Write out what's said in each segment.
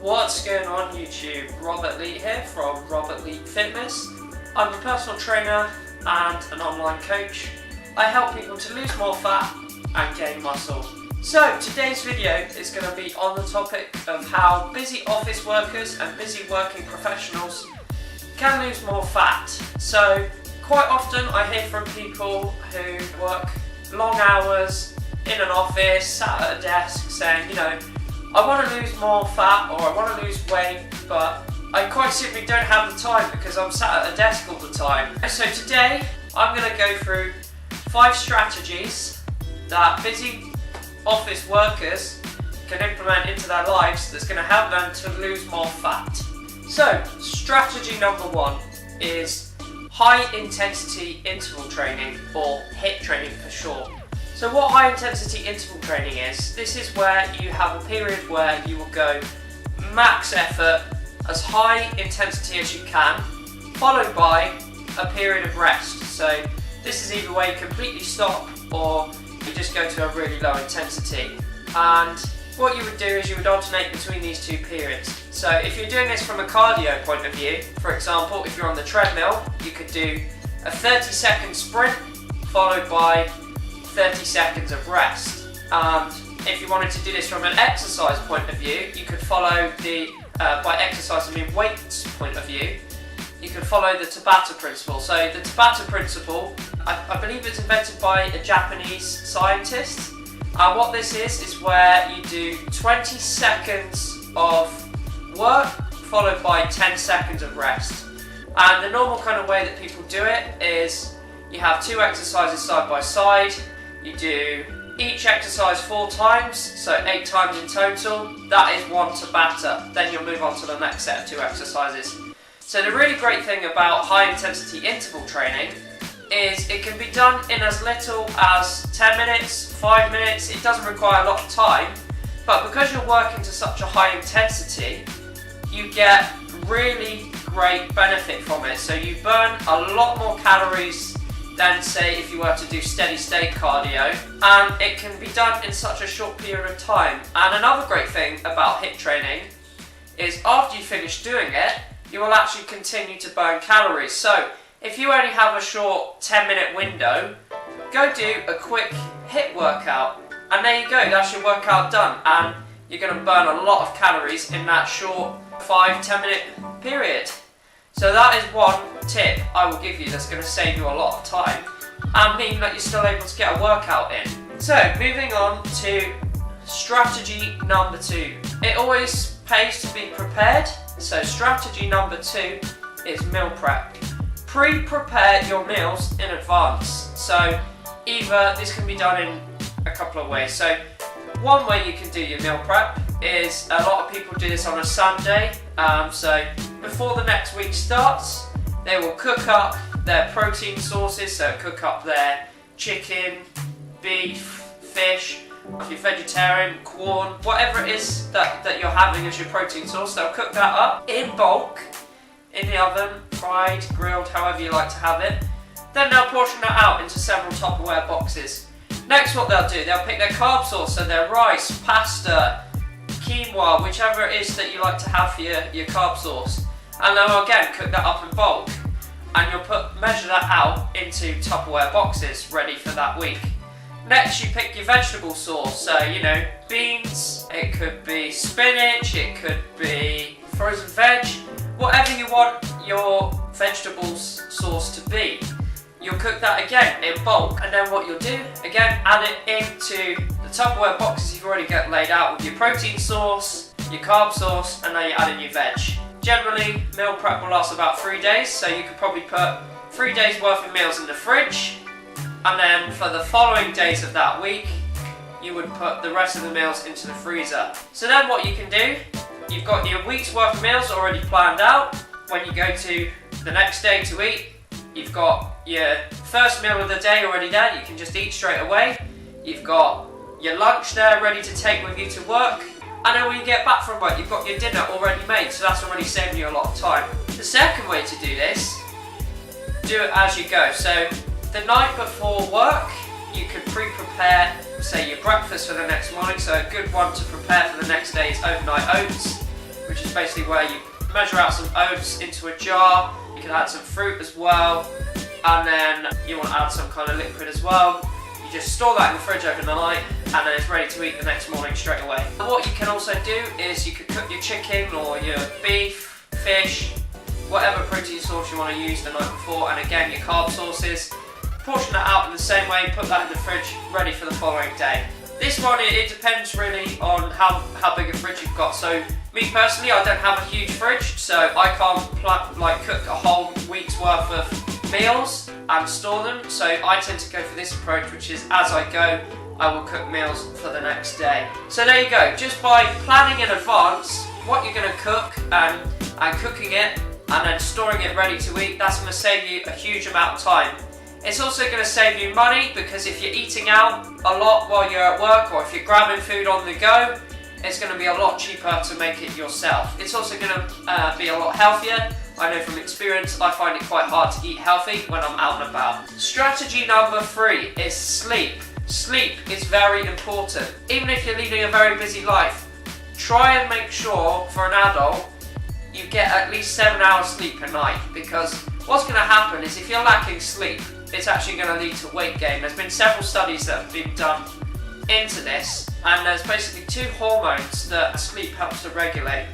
What's going on YouTube? Robert Leat here from Robert Leat Fitness. I'm a personal trainer and an online coach. I help people to lose more fat and gain muscle. So today's video is going to be on the topic of how busy office workers and busy working professionals can lose more fat. So quite often I hear from people who work long hours in an office, sat at a desk saying, you know, I want to lose more fat or I want to lose weight, but I quite simply don't have the time because I'm sat at a desk all the time. So today I'm going to go through 5 strategies that busy office workers can implement into their lives that's going to help them to lose more fat. So strategy number 1 is high intensity interval training, or HIIT training for short. So what high intensity interval training is, this is where you have a period where you will go max effort, as high intensity as you can, followed by a period of rest. So this is either where you completely stop or you just go to a really low intensity. And what you would do is you would alternate between these 2 periods. So if you're doing this from a cardio point of view, for example, if you're on the treadmill, you could do a 30-second sprint followed by 30 seconds of rest. And if you wanted to do this from an exercise point of view, you could follow the, by exercise I mean weights point of view, you could follow the Tabata principle. So the Tabata principle, I believe it's invented by a Japanese scientist. And what this is where you do 20 seconds of work followed by 10 seconds of rest. And the normal kind of way that people do it is you have 2 exercises side by side. You do each exercise 4 times, so 8 times in total. That is 1 Tabata. Then you'll move on to the next set of 2 exercises. So the really great thing about high intensity interval training is it can be done in as little as 10 minutes, 5 minutes. It doesn't require a lot of time, but because you're working to such a high intensity, you get really great benefit from it. So you burn a lot more calories than, say, if you were to do steady state cardio, and it can be done in such a short period of time. And another great thing about HIIT training is after you finish doing it, you will actually continue to burn calories. So if you only have a short 10-minute window, go do a quick HIIT workout, and there you go, that's your workout done, and you're going to burn a lot of calories in that short 5-10 minute period. So that is one tip I will give you that's going to save you a lot of time and mean that you're still able to get a workout in. So moving on to strategy number 2. It always pays to be prepared. So strategy number 2 is meal prep. Pre-prepare your meals in advance. So either this can be done in a couple of ways. So one way you can do your meal prep is, a lot of people do this on a Sunday. So before the next week starts, they will cook up their protein sources, so cook up their chicken, beef, fish, if you're vegetarian, corn, whatever it is that you're having as your protein source, they'll cook that up in bulk, in the oven, fried, grilled, however you like to have it. Then they'll portion that out into several Tupperware boxes. Next, what they'll do, they'll pick their carb source, so their rice, pasta, quinoa, whichever it is that you like to have for your carb source, and they'll again cook that up in bulk, and you'll measure that out into Tupperware boxes ready for that week. Next, you pick your vegetable source, so you know, beans, it could be spinach, it could be frozen veg, whatever you want your vegetables source to be. You'll cook that again in bulk, and then what you'll do, again, add it into the Tupperware boxes you've already got laid out with your protein source, your carb source, and then you add in your veg. Generally, meal prep will last about 3 days, so you could probably put 3 days worth of meals in the fridge, and then for the following days of that week, you would put the rest of the meals into the freezer. So then what you can do, you've got your week's worth of meals already planned out. When you go to the next day to eat, you've got your first meal of the day already there, you can just eat straight away. You've got your lunch there ready to take with you to work. And then when you get back from work, you've got your dinner already made, so that's already saving you a lot of time. The second way to do this, do it as you go. So the night before work, you could pre-prepare, say, your breakfast for the next morning. So a good one to prepare for the next day is overnight oats. which is basically where you measure out some oats into a jar. You can add some fruit as well, and then you want to add some kind of liquid as well. You just store that in the fridge overnight, and then it's ready to eat the next morning straight away. And what you can also do is you could cook your chicken or your beef, fish, whatever protein source you want to use the night before, and again your carb sources. Portion that out in the same way, put that in the fridge, ready for the following day. This one, it depends really on how big a fridge you've got. So me personally, I don't have a huge fridge, so I can't cook a whole week's worth of meals and store them. So I tend to go for this approach, which is as I go, I will cook meals for the next day. So there you go. Just by planning in advance what you're going to cook and cooking it and then storing it ready to eat, that's going to save you a huge amount of time. It's also going to save you money, because if you're eating out a lot while you're at work, or if you're grabbing food on the go, it's going to be a lot cheaper to make it yourself. It's also going to be a lot healthier. I know from experience, I find it quite hard to eat healthy when I'm out and about. Strategy number 3 is sleep. Sleep is very important. Even if you're leading a very busy life, try and make sure for an adult you get at least 7 hours sleep a night, because what's going to happen is if you're lacking sleep, it's actually going to lead to weight gain. There's been several studies that have been done into this, and there's basically 2 hormones that sleep helps to regulate.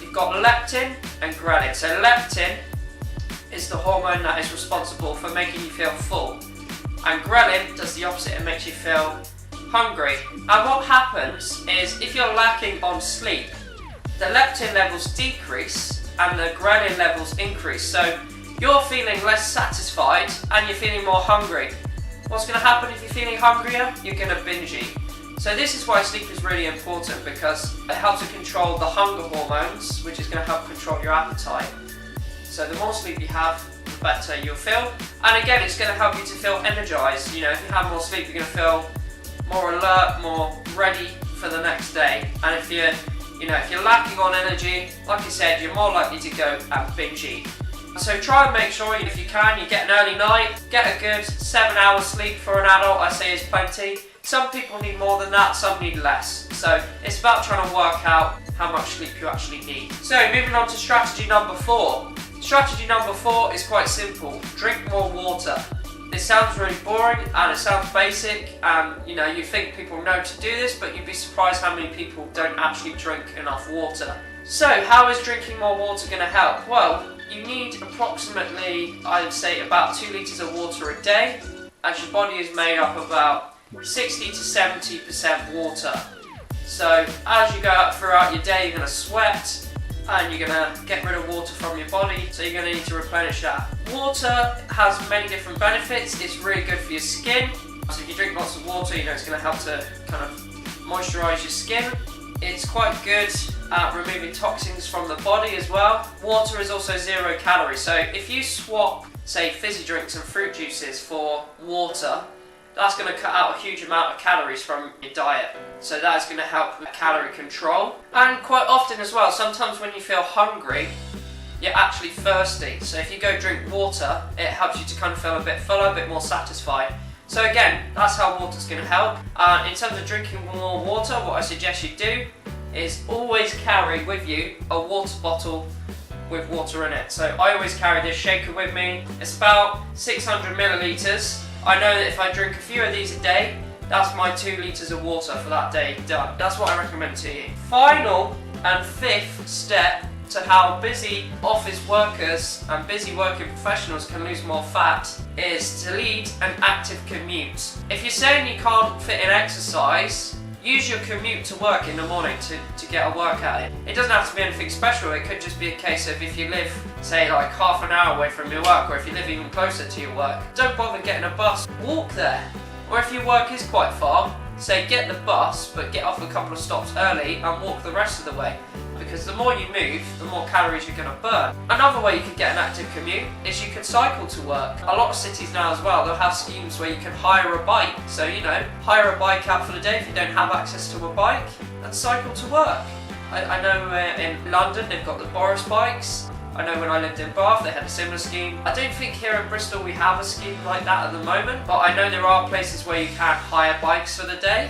You've got leptin and ghrelin. So leptin is the hormone that is responsible for making you feel full, and ghrelin does the opposite, it makes you feel hungry. And what happens is if you're lacking on sleep, the leptin levels decrease and the ghrelin levels increase. So you're feeling less satisfied and you're feeling more hungry. What's going to happen if you're feeling hungrier? You're going to binge eat. So this is why sleep is really important, because it helps to control the hunger hormones, which is going to help control your appetite. So the more sleep you have, the better you'll feel. And again, it's going to help you to feel energized. You know, if you have more sleep, you're going to feel more alert, more ready for the next day. And if you're lacking on energy, like I said, you're more likely to go and binge eat. So try and make sure, if you can, you get an early night, get a good 7 hours sleep for an adult, I say is plenty. Some people need more than that, some need less. So it's about trying to work out how much sleep you actually need. So moving on to strategy number 4. Strategy number 4 is quite simple. Drink more water. This sounds really boring and it sounds basic, and you think people know to do this, but you'd be surprised how many people don't actually drink enough water. So how is drinking more water going to help? Well, you need approximately, I would say, about 2 litres of water a day, as your body is made up of about 60 to 70% water. So as you go out throughout your day, you're going to sweat and you're going to get rid of water from your body, so you're going to need to replenish that. Water has many different benefits. It's really good for your skin. So if you drink lots of water, it's going to help to kind of moisturise your skin. It's quite good at removing toxins from the body as well. Water is also 0 calories, so if you swap, say, fizzy drinks and fruit juices for water, that's going to cut out a huge amount of calories from your diet. So that is going to help with calorie control. And quite often as well, sometimes when you feel hungry, you're actually thirsty. So if you go drink water, it helps you to kind of feel a bit fuller, a bit more satisfied. So again, that's how water's going to help. In terms of drinking more water, what I suggest you do is always carry with you a water bottle with water in it. So I always carry this shaker with me. It's about 600 millilitres. I know that if I drink a few of these a day, that's my 2 litres of water for that day done. That's what I recommend to you. Final and 5th step to how busy office workers and busy working professionals can lose more fat is to lead an active commute. If you're saying you can't fit in exercise, use your commute to work in the morning to get a workout in. It doesn't have to be anything special. It could just be a case of if you live, say, like half an hour away from your work, or if you live even closer to your work, don't bother getting a bus, walk there. Or if your work is quite far, say get the bus, but get off a couple of stops early and walk the rest of the way. Because the more you move, the more calories you're going to burn. Another way you can get an active commute is you can cycle to work. A lot of cities now as well, they'll have schemes where you can hire a bike. So, hire a bike out for the day if you don't have access to a bike, and cycle to work. I know in London they've got the Boris bikes. I know when I lived in Bath they had a similar scheme. I don't think here in Bristol we have a scheme like that at the moment, but I know there are places where you can hire bikes for the day.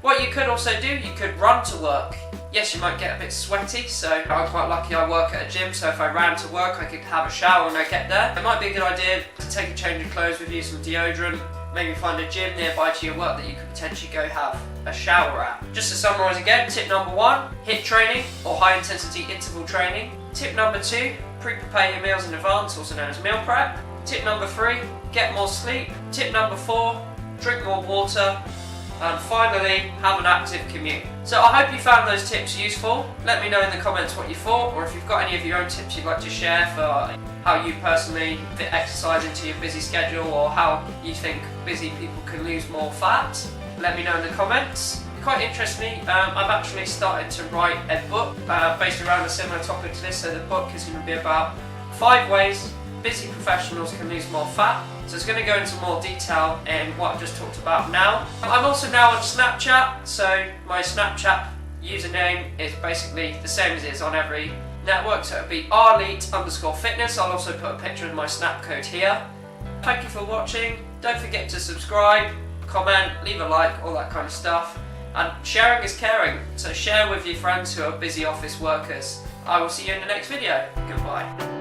What you could also do, you could run to work. Yes, you might get a bit sweaty, so I'm quite lucky I work at a gym, so if I ran to work I could have a shower when I get there. It might be a good idea to take a change of clothes with you, some deodorant, maybe find a gym nearby to your work that you could potentially go have a shower at. Just to summarise again, tip number 1, HIIT training or high intensity interval training. Tip number 2, pre-prepare your meals in advance, also known as meal prep. Tip number 3, get more sleep. Tip number 4, drink more water. And finally, have an active commute. So I hope you found those tips useful. Let me know in the comments what you thought, or if you've got any of your own tips you'd like to share for how you personally fit exercise into your busy schedule, or how you think busy people can lose more fat. Let me know in the comments. Quite interestingly, I've actually started to write a book based around a similar topic to this. So the book is going to be about 5 ways busy professionals can lose more fat. So it's going to go into more detail in what I've just talked about now. I'm also now on Snapchat, so my Snapchat username is basically the same as it is on every network, so it'll be rleat_fitness. I'll also put a picture of my snap code here. Thank you for watching. Don't forget to subscribe, comment, leave a like, all that kind of stuff. And sharing is caring, so share with your friends who are busy office workers. I will see you in the next video. Goodbye.